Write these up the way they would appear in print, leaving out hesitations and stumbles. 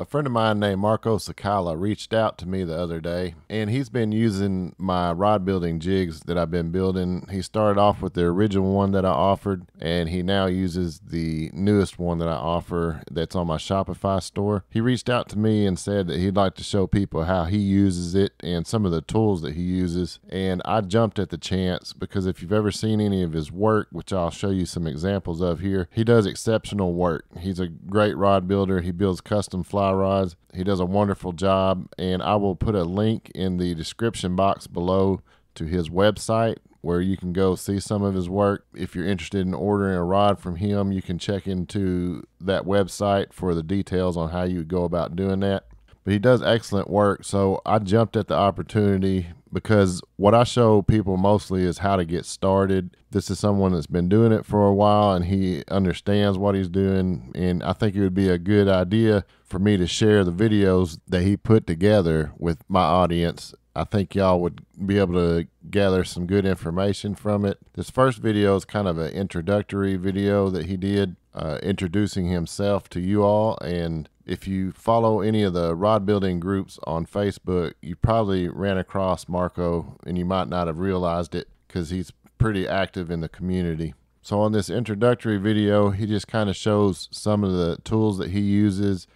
A friend of mine named Marco Sakala reached out to me the other day, and he's been using my rod building jigs that I've been building. He started off with the original one that I offered, and he now uses the newest one that I offer that's on my Shopify store. He reached out to me and said that he'd like to show people how he uses it and some of the tools that he uses, and I jumped at the chance because if you've ever seen any of his work, which I'll show you some examples of here, he does exceptional work. He's a great rod builder. He builds custom fly rods. He does a wonderful job, and I will put a link in the description box below to his website where you can go see some of his work. If you're interested in ordering a rod from him, you can check into that website for the details on how you go about doing that. But he does excellent work, so I jumped at the opportunity because what I show people mostly is how to get started. This is someone that's been doing it for a while and he understands what he's doing, and I think it would be a good idea for me to share the videos that he put together with my audience. I think y'all would be able to gather some good information from it. This first video is kind of an introductory video that he did, introducing himself to you all. And if you follow any of the rod building groups on Facebook, you probably ran across Marco and you might not have realized it because he's pretty active in the community. So on this introductory video, he just kind of shows some of the tools that he uses.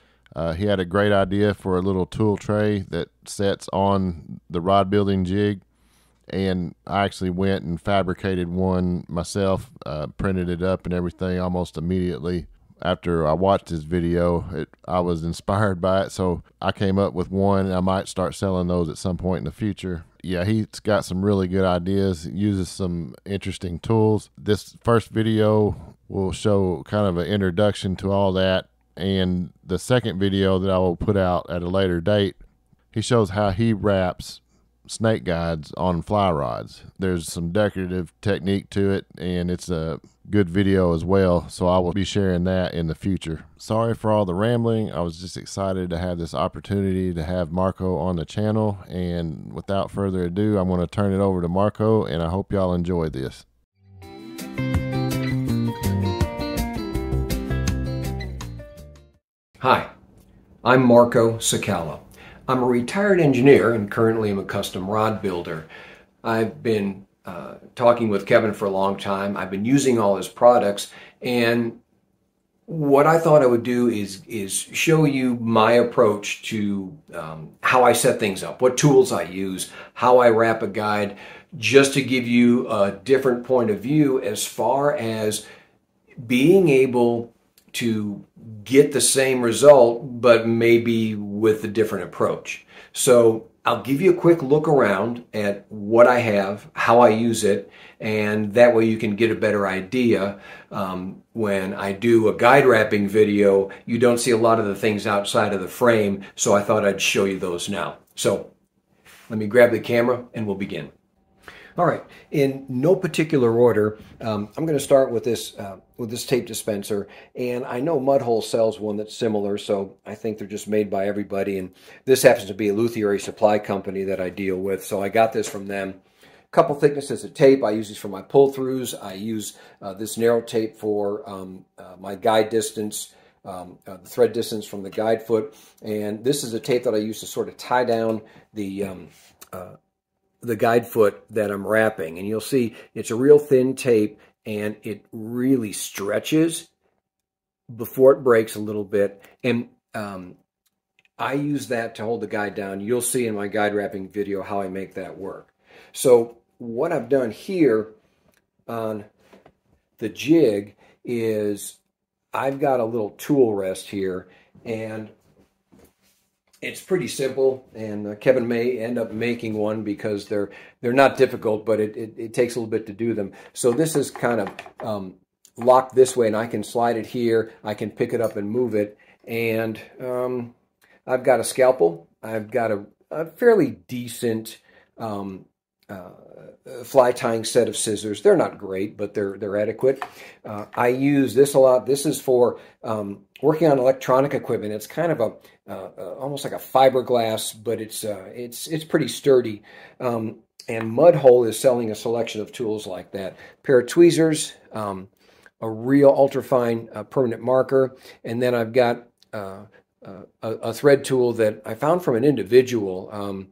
He had a great idea for a little tool tray that sets on the rod building jig, and I actually went and fabricated one myself, printed it up and everything almost immediately after I watched his video. I was inspired by it, so I came up with one, and I might start selling those at some point in the future. Yeah, he's got some really good ideas, uses some interesting tools. This first video will show kind of an introduction to all that, and the second video that I will put out at a later date, he shows how he wraps snake guides on fly rods. There's some decorative technique to it, and it's a good video as well, so I will be sharing that in the future. Sorry for all the rambling. I was just excited to have this opportunity to have Marco on the channel, and without further ado, I'm going to turn it over to Marco, and I hope y'all enjoy this. Hi, I'm Marco Sakala. I'm a retired engineer and currently am a custom rod builder. I've been talking with Kevin for a long time. I've been using all his products, and what I thought I would do is show you my approach to how I set things up, what tools I use, how I wrap a guide, just to give you a different point of view as far as being able to get the same result, but maybe with a different approach. So I'll give you a quick look around at what I have, how I use it, and that way you can get a better idea. When I do a guide wrapping video, you don't see a lot of the things outside of the frame, so I thought I'd show you those now. So let me grab the camera and we'll begin. All right, in no particular order, I'm going to start with this tape dispenser, and I know Mudhole sells one that's similar, so I think they're just made by everybody, and this happens to be a Luthier supply company that I deal with, so I got this from them. Couple thicknesses of tape. I use these for my pull-throughs. I use this narrow tape for my guide distance, the thread distance from the guide foot, and this is a tape that I use to sort of tie down the guide foot that I'm wrapping. And you'll see it's a real thin tape, and it really stretches before it breaks a little bit. And I use that to hold the guide down. You'll see in my guide wrapping video how I make that work. So what I've done here on the jig is I've got a little tool rest here, and it's pretty simple, and Kevin may end up making one because they're not difficult, but it takes a little bit to do them. So this is kind of locked this way, and I can slide it here. I can pick it up and move it, and I've got a scalpel. I've got a fairly decent fly tying set of scissors. They're not great, but they're adequate. I use this a lot. This is for working on electronic equipment. It's kind of almost like a fiberglass, but it's pretty sturdy. And Mudhole is selling a selection of tools like that. A pair of tweezers, a real ultrafine permanent marker, and then I've got a thread tool that I found from an individual.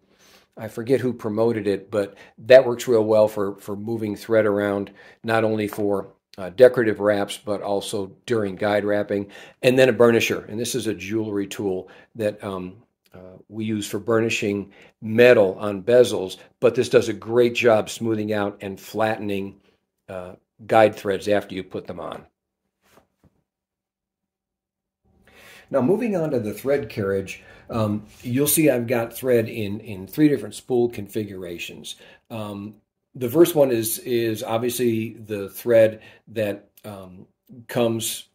I forget who promoted it, but that works real well for moving thread around, not only for decorative wraps, but also during guide wrapping. And then a burnisher. And this is a jewelry tool that we use for burnishing metal on bezels, but this does a great job smoothing out and flattening guide threads after you put them on. Now, moving on to the thread carriage, you'll see I've got thread in 3 different spool configurations. The first one is obviously the thread that comes,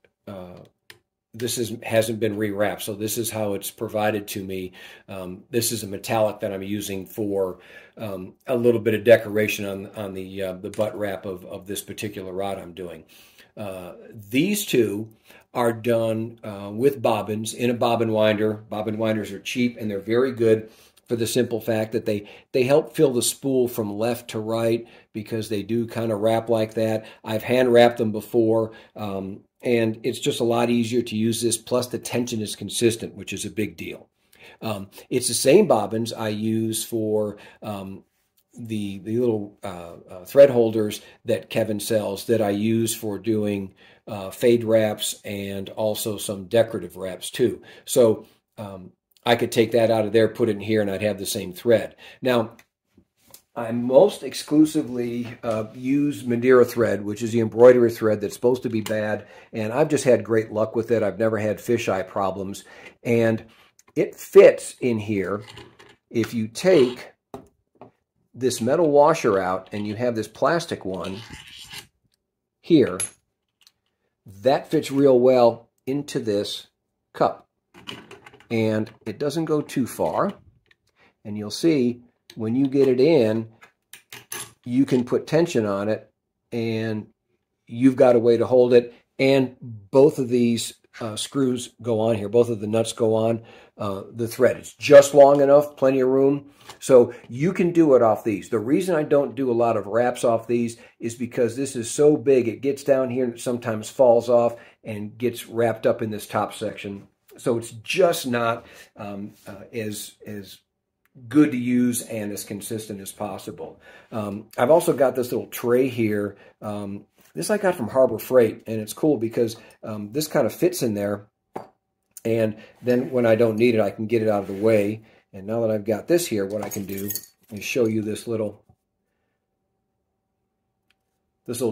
hasn't been rewrapped, so this is how it's provided to me. This is a metallic that I'm using for a little bit of decoration on the butt wrap of this particular rod I'm doing. These two are done with bobbins in a bobbin winder. Bobbin winders are cheap and they're very good for the simple fact that they help fill the spool from left to right, because they do kind of wrap like that. I've hand wrapped them before, and it's just a lot easier to use this, plus the tension is consistent, which is a big deal. It's the same bobbins I use for the little thread holders that Kevin sells, that I use for doing fade wraps and also some decorative wraps too. So I could take that out of there, put it in here, and I'd have the same thread. Now, I most exclusively use Madeira thread, which is the embroidery thread that's supposed to be bad, and I've just had great luck with it. I've never had fisheye problems, and it fits in here. If you take this metal washer out and you have this plastic one here, that fits real well into this cup. And it doesn't go too far. And you'll see when you get it in, you can put tension on it and you've got a way to hold it. And both of these screws go on here. Both of the nuts go on the thread. It's just long enough, plenty of room. So you can do it off these. The reason I don't do a lot of wraps off these is because this is so big, it gets down here and it sometimes falls off and gets wrapped up in this top section. So it's just not as good to use and as consistent as possible. I've also got this little tray here. This I got from Harbor Freight, and it's cool because this kind of fits in there, and then when I don't need it, I can get it out of the way. And now that I've got this here, what I can do is show you this little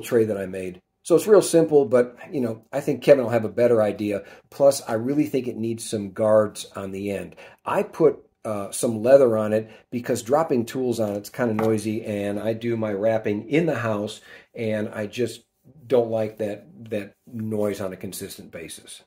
tray that I made. So it's real simple, but you know, I think Kevin will have a better idea. Plus, I really think it needs some guards on the end. I put some leather on it because dropping tools on it's kind of noisy, and I do my wrapping in the house, and I just don't like that noise on a consistent basis.